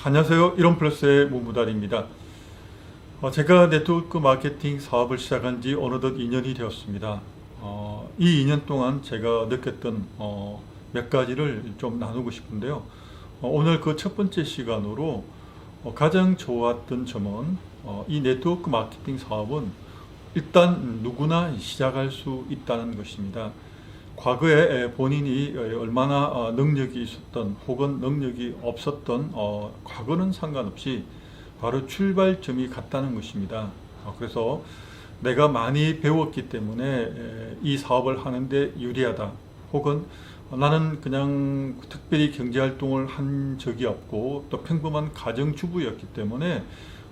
안녕하세요. 이론플러스의 문무달입니다. 제가 네트워크 마케팅 사업을 시작한 지 어느덧 2년이 되었습니다. 이 2년 동안 제가 느꼈던 몇 가지를 좀 나누고 싶은데요. 오늘 그 첫 번째 시간으로 가장 좋았던 점은 이 네트워크 마케팅 사업은 일단 누구나 시작할 수 있다는 것입니다. 과거에 본인이 얼마나 능력이 있었던 혹은 능력이 없었던 과거는 상관없이 바로 출발점이 같다는 것입니다. 그래서 내가 많이 배웠기 때문에 이 사업을 하는데 유리하다, 혹은 나는 그냥 특별히 경제활동을 한 적이 없고 또 평범한 가정주부였기 때문에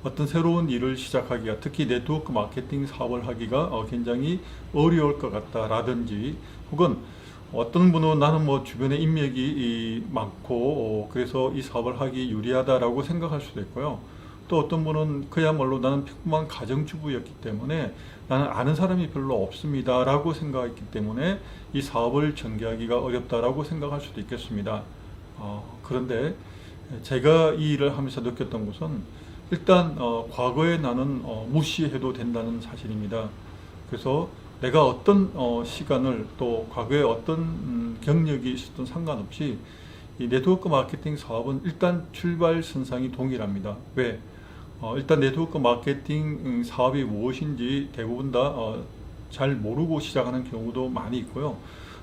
어떤 새로운 일을 시작하기가, 특히 네트워크 마케팅 사업을 하기가 굉장히 어려울 것 같다라든지, 혹은 어떤 분은 나는 뭐 주변에 인맥이 많고 그래서 이 사업을 하기 유리하다라고 생각할 수도 있고요. 또 어떤 분은 그야말로 나는 평범한 가정주부였기 때문에 나는 아는 사람이 별로 없습니다 라고 생각했기 때문에 이 사업을 전개하기가 어렵다라고 생각할 수도 있겠습니다. 그런데 제가 이 일을 하면서 느꼈던 것은 일단 과거에 나는 무시해도 된다는 사실입니다. 그래서 내가 어떤 시간을, 또 과거에 어떤 경력이 있었던 상관없이 이 네트워크 마케팅 사업은 일단 출발선상이 동일합니다. 왜? 일단 네트워크 마케팅 사업이 무엇인지 대부분 다 잘 모르고 시작하는 경우도 많이 있고요.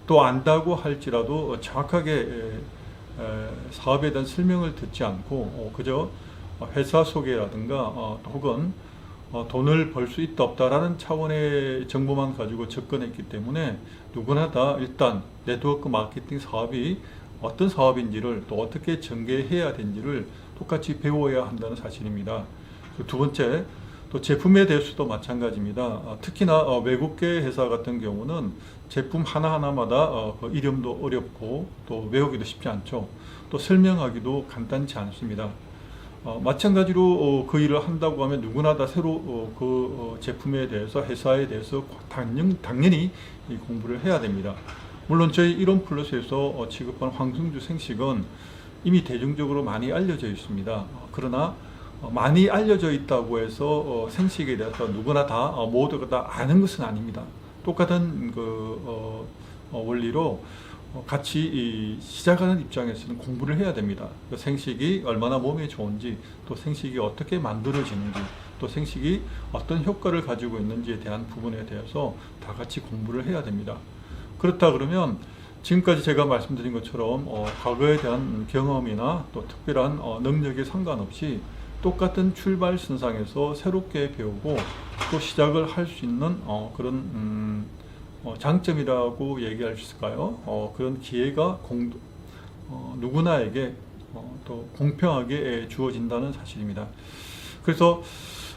또 안다고 할지라도 정확하게 사업에 대한 설명을 듣지 않고 그저 회사 소개라든가 혹은 돈을 벌 수 있다 없다라는 차원의 정보만 가지고 접근했기 때문에 누구나 다 일단 네트워크 마케팅 사업이 어떤 사업인지를, 또 어떻게 전개해야 되는지를 똑같이 배워야 한다는 사실입니다. 두 번째, 또 제품에 대해서도 마찬가지입니다. 특히나 외국계 회사 같은 경우는 제품 하나하나마다 그 이름도 어렵고 또 외우기도 쉽지 않죠. 또 설명하기도 간단치 않습니다. 마찬가지로 그 일을 한다고 하면 누구나 다 새로 그 제품에 대해서, 회사에 대해서 당연히 이 공부를 해야 됩니다. 물론 저희 이론플러스에서 취급하는 황승주 생식은 이미 대중적으로 많이 알려져 있습니다. 그러나 많이 알려져 있다고 해서 생식에 대해서 누구나 다 모두가 다 아는 것은 아닙니다. 똑같은 그 원리로 같이 시작하는 입장에서는 공부를 해야 됩니다. 생식이 얼마나 몸에 좋은지, 또 생식이 어떻게 만들어지는지, 또 생식이 어떤 효과를 가지고 있는지에 대한 부분에 대해서 다 같이 공부를 해야 됩니다. 그렇다 그러면 지금까지 제가 말씀드린 것처럼 과거에 대한 경험이나 또 특별한 능력에 상관없이 똑같은 출발선상에서 새롭게 배우고 또 시작을 할 수 있는 그런 장점이라고 얘기할 수 있을까요? 그런 기회가 누구나에게 또 공평하게 주어진다는 사실입니다. 그래서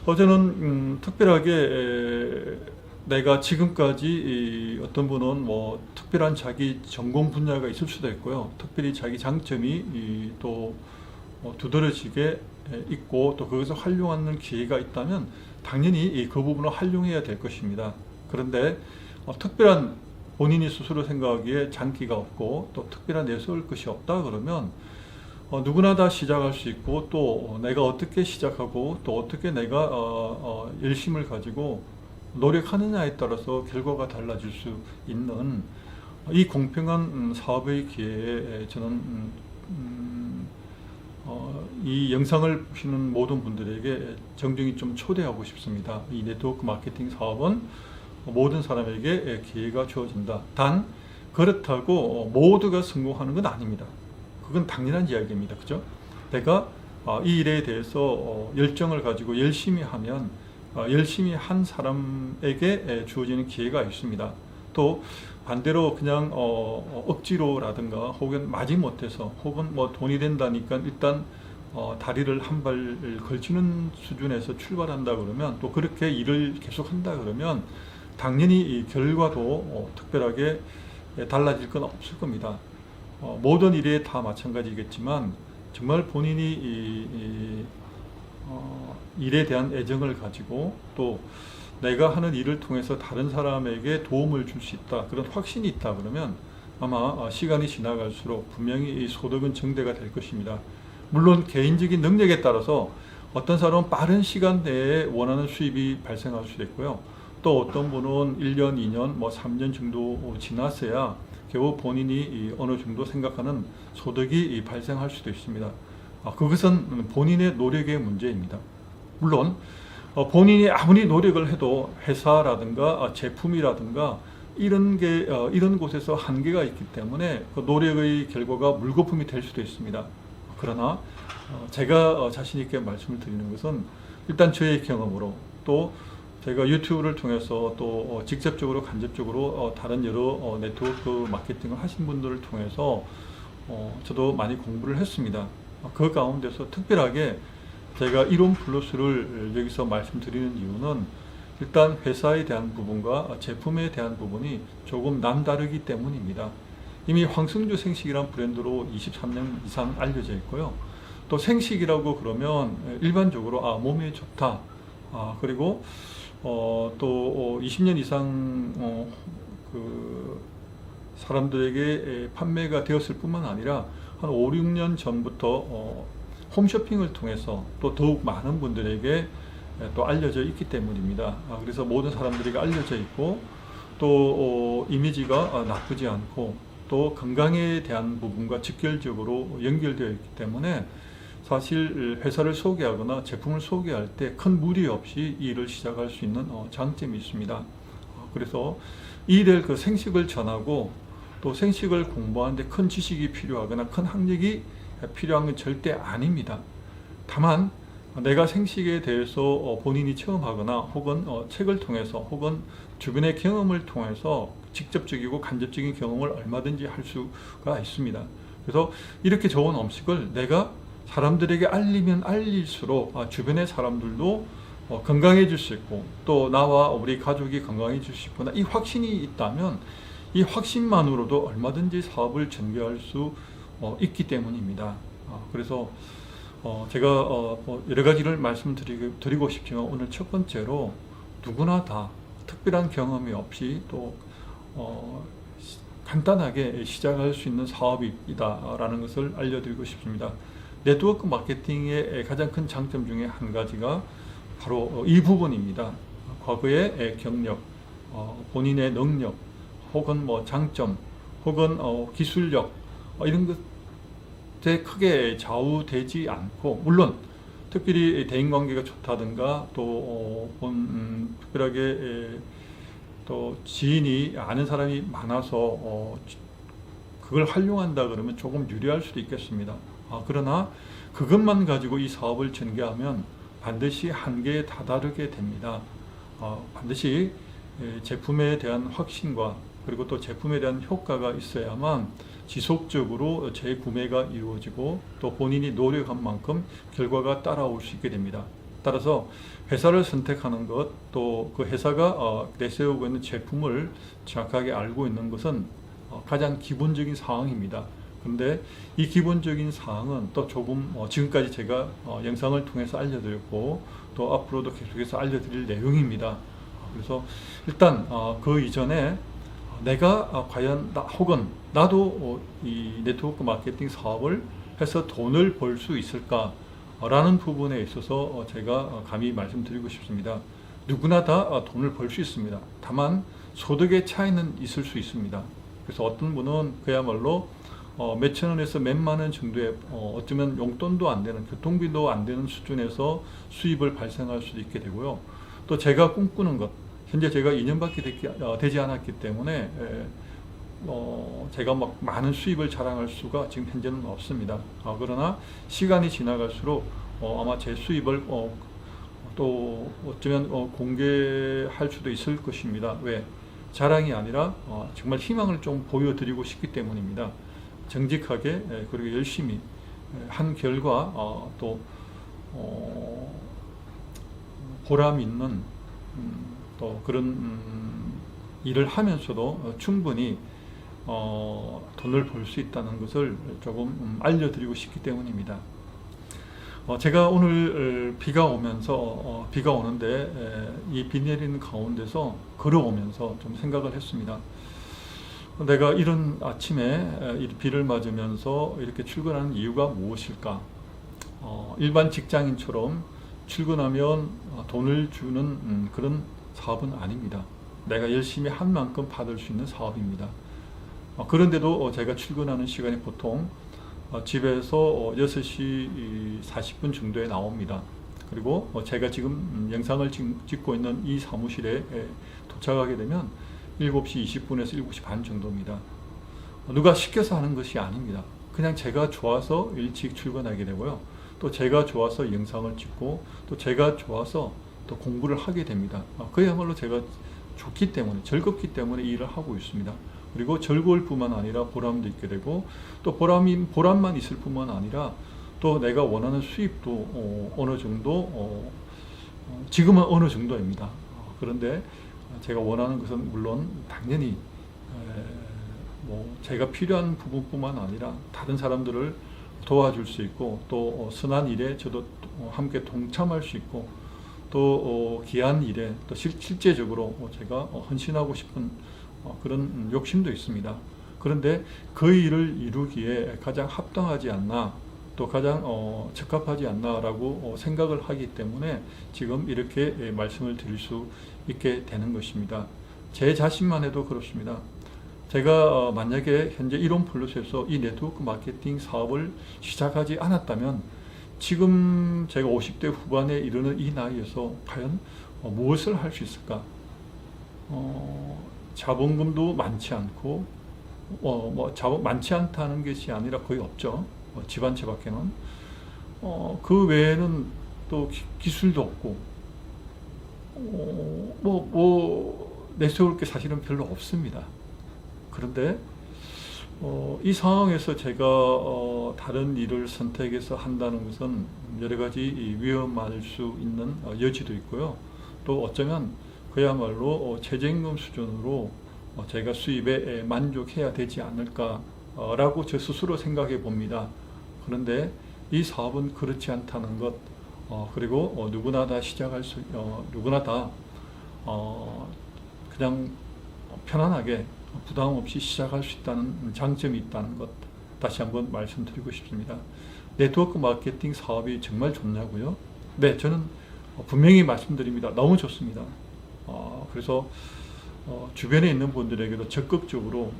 저는 특별하게 내가 지금까지 어떤 분은 뭐 특별한 자기 전공 분야가 있을 수도 있고요. 특별히 자기 장점이 또 두드러지게 있고 또 거기서 활용하는 기회가 있다면 당연히 그 부분을 활용해야 될 것입니다. 그런데 특별한, 본인이 스스로 생각하기에 장기가 없고 또 특별한 내세울 것이 없다 그러면 누구나 다 시작할 수 있고, 또 내가 어떻게 시작하고 또 어떻게 내가 열심을 가지고 노력하느냐에 따라서 결과가 달라질 수 있는 이 공평한 사업의 기회에 저는 이 영상을 보시는 모든 분들에게 정중히 좀 초대하고 싶습니다. 이 네트워크 마케팅 사업은 모든 사람에게 기회가 주어진다. 단 그렇다고 모두가 성공하는 건 아닙니다. 그건 당연한 이야기입니다. 그죠? 내가 이 일에 대해서 열정을 가지고 열심히 하면 열심히 한 사람에게 주어지는 기회가 있습니다. 또 반대로 그냥 억지로라든가 혹은 마지못해서, 혹은 뭐 돈이 된다니까 일단 다리를 한 발 걸치는 수준에서 출발한다 그러면, 또 그렇게 일을 계속한다 그러면 당연히 이 결과도 특별하게 달라질 건 없을 겁니다. 모든 일에 다 마찬가지겠지만 정말 본인이 일에 대한 애정을 가지고 또 내가 하는 일을 통해서 다른 사람에게 도움을 줄 수 있다, 그런 확신이 있다 그러면 아마 시간이 지나갈수록 분명히 이 소득은 증대가 될 것입니다. 물론 개인적인 능력에 따라서 어떤 사람은 빠른 시간 내에 원하는 수입이 발생할 수도 있고요. 또 어떤 분은 1년, 2년, 뭐 3년 정도 지났어야 겨우 본인이 어느 정도 생각하는 소득이 발생할 수도 있습니다. 그것은 본인의 노력의 문제입니다. 물론 본인이 아무리 노력을 해도 회사라든가 제품이라든가 이런 곳에서 한계가 있기 때문에 그 노력의 결과가 물거품이 될 수도 있습니다. 그러나 제가 자신 있게 말씀을 드리는 것은 일단 저의 경험으로 또 제가 유튜브를 통해서 또 직접적으로 간접적으로 다른 여러 네트워크 마케팅을 하신 분들을 통해서 저도 많이 공부를 했습니다. 그 가운데서 특별하게 제가 이론 플러스를 여기서 말씀드리는 이유는 일단 회사에 대한 부분과 제품에 대한 부분이 조금 남다르기 때문입니다. 이미 황승주 생식이라는 브랜드로 23년 이상 알려져 있고요. 또 생식이라고 그러면 일반적으로 몸에 좋다. 그리고 또 20년 이상 그 사람들에게 판매가 되었을 뿐만 아니라 한 5, 6년 전부터 홈쇼핑을 통해서 또 더욱 많은 분들에게 또 알려져 있기 때문입니다. 그래서 모든 사람들에게 알려져 있고 또 이미지가 나쁘지 않고 또 건강에 대한 부분과 직결적으로 연결되어 있기 때문에 사실 회사를 소개하거나 제품을 소개할 때 큰 무리 없이 이 일을 시작할 수 있는 장점이 있습니다. 그래서 이 일을 그 생식을 전하고 또 생식을 공부하는데 큰 지식이 필요하거나 큰 학력이 필요한 건 절대 아닙니다. 다만 내가 생식에 대해서 본인이 체험하거나 혹은 책을 통해서 혹은 주변의 경험을 통해서 직접적이고 간접적인 경험을 얼마든지 할 수가 있습니다. 그래서 이렇게 좋은 음식을 내가 사람들에게 알리면 알릴수록 주변의 사람들도 건강해질 수 있고 또 나와 우리 가족이 건강해질 수 있구나 이 확신이 있다면 이 확신만으로도 얼마든지 사업을 전개할 수 있기 때문입니다. 그래서 제가 여러 가지를 말씀드리고 싶지만 오늘 첫 번째로 누구나 다 특별한 경험이 없이 또 간단하게 시작할 수 있는 사업이다라는 것을 알려드리고 싶습니다. 네트워크 마케팅의 가장 큰 장점 중에 한 가지가 바로 이 부분입니다. 과거의 경력, 본인의 능력, 혹은 장점, 혹은 기술력 이런 것에 크게 좌우되지 않고 물론 특별히 대인관계가 좋다든가 또 특별하게 또 지인이 아는 사람이 많아서 그걸 활용한다 그러면 조금 유리할 수도 있겠습니다. 그러나 그것만 가지고 이 사업을 전개하면 반드시 한계에 다다르게 됩니다. 반드시 제품에 대한 확신과 그리고 또 제품에 대한 효과가 있어야만 지속적으로 재구매가 이루어지고 또 본인이 노력한 만큼 결과가 따라올 수 있게 됩니다. 따라서 회사를 선택하는 것, 또 그 회사가 내세우고 있는 제품을 정확하게 알고 있는 것은 가장 기본적인 사항입니다. 그런데 이 기본적인 사항은 또 조금 지금까지 제가 영상을 통해서 알려드렸고 또 앞으로도 계속해서 알려드릴 내용입니다. 그래서 일단 그 이전에 내가 과연 혹은 나도 이 네트워크 마케팅 사업을 해서 돈을 벌 수 있을까 라는 부분에 있어서 제가 감히 말씀드리고 싶습니다. 누구나 다 돈을 벌 수 있습니다. 다만 소득의 차이는 있을 수 있습니다. 그래서 어떤 분은 그야말로 몇천 원에서 몇만 원 정도의 어쩌면 용돈도 안 되는 교통비도 안 되는 수준에서 수입을 발생할 수도 있게 되고요. 또 제가 꿈꾸는 것 현재 제가 2년밖에 되지 않았기 때문에 제가 많은 수입을 자랑할 수가 지금 현재는 없습니다. 그러나 시간이 지나갈수록 아마 제 수입을 또 어쩌면 공개할 수도 있을 것입니다. 왜? 자랑이 아니라 정말 희망을 좀 보여드리고 싶기 때문입니다. 정직하게 그리고 열심히 한 결과 또 보람 있는 또 그런 일을 하면서도 충분히 돈을 벌 수 있다는 것을 조금 알려드리고 싶기 때문입니다. 제가 오늘 비가 오면서 비가 오는데 이 비 내리는 가운데서 걸어오면서 좀 생각을 했습니다. 내가 이런 아침에 비를 맞으면서 이렇게 출근하는 이유가 무엇일까? 일반 직장인처럼 출근하면 돈을 주는 그런 사업은 아닙니다. 내가 열심히 한 만큼 받을 수 있는 사업입니다. 그런데도 제가 출근하는 시간이 보통 집에서 6시 40분 정도에 나옵니다. 그리고 제가 지금 영상을 찍고 있는 이 사무실에 도착하게 되면 7시 20분에서 7시 반 정도입니다. 누가 시켜서 하는 것이 아닙니다. 그냥 제가 좋아서 일찍 출근하게 되고요. 또 제가 좋아서 영상을 찍고 또 제가 좋아서 또 공부를 하게 됩니다. 그야말로 제가 좋기 때문에, 즐겁기 때문에 일을 하고 있습니다. 그리고 즐거울 뿐만 아니라 보람도 있게 되고, 또 보람만 있을 뿐만 아니라 또 내가 원하는 수입도 어느 정도, 지금은 어느 정도입니다. 그런데 제가 원하는 것은 물론 당연히 제가 필요한 부분뿐만 아니라 다른 사람들을 도와줄 수 있고, 또 선한 일에 저도 함께 동참할 수 있고, 또 귀한 일에 또 실제적으로 제가 헌신하고 싶은 그런 욕심도 있습니다. 그런데 그 일을 이루기에 가장 합당하지 않나, 또 가장 적합하지 않나라고 생각을 하기 때문에 지금 이렇게 말씀을 드릴 수 있게 되는 것입니다. 제 자신만 해도 그렇습니다. 제가 만약에 현재 이론 플러스에서 이 네트워크 마케팅 사업을 시작하지 않았다면 지금 제가 50대 후반에 이르는 이 나이에서 과연 무엇을 할 수 있을까? 자본금도 많지 않고, 많지 않다는 것이 아니라 거의 없죠. 집 한 채밖에는. 그 외에는 또 기술도 없고, 내세울 게 사실은 별로 없습니다. 그런데 이 상황에서 제가 다른 일을 선택해서 한다는 것은 여러 가지 위험할 수 있는 여지도 있고요. 또 어쩌면 그야말로 최저임금 수준으로 제가 수입에 만족해야 되지 않을까라고 저 스스로 생각해 봅니다. 그런데 이 사업은 그렇지 않다는 것, 그리고 누구나 다 누구나 다 그냥 편안하게 부담 없이 시작할 수 있다는 장점이 있다는 것, 다시 한번 말씀드리고 싶습니다. 네트워크 마케팅 사업이 정말 좋냐고요? 네, 저는 분명히 말씀드립니다. 너무 좋습니다. 그래서 주변에 있는 분들에게도 적극적으로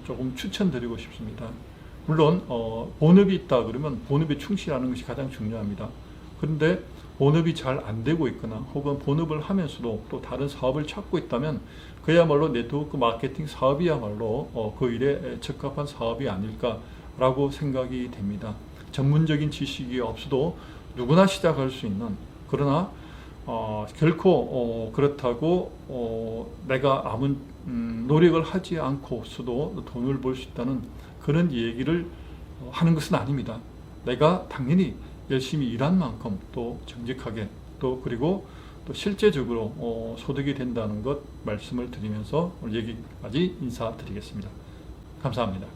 조금 추천드리고 싶습니다. 물론 본업이 있다 그러면 본업에 충실하는 것이 가장 중요합니다. 그런데 본업이 잘 안 되고 있거나 혹은 본업을 하면서도 또 다른 사업을 찾고 있다면 그야말로 네트워크 마케팅 사업이야말로 그 일에 적합한 사업이 아닐까라고 생각이 됩니다. 전문적인 지식이 없어도 누구나 시작할 수 있는, 그러나 결코 그렇다고 내가 아무 노력을 하지 않고서도 돈을 벌 수 있다는 그런 얘기를 하는 것은 아닙니다. 내가 당연히 열심히 일한 만큼 또 정직하게 또 그리고 또 실제적으로 소득이 된다는 것 말씀을 드리면서 오늘 여기까지 인사드리겠습니다. 감사합니다.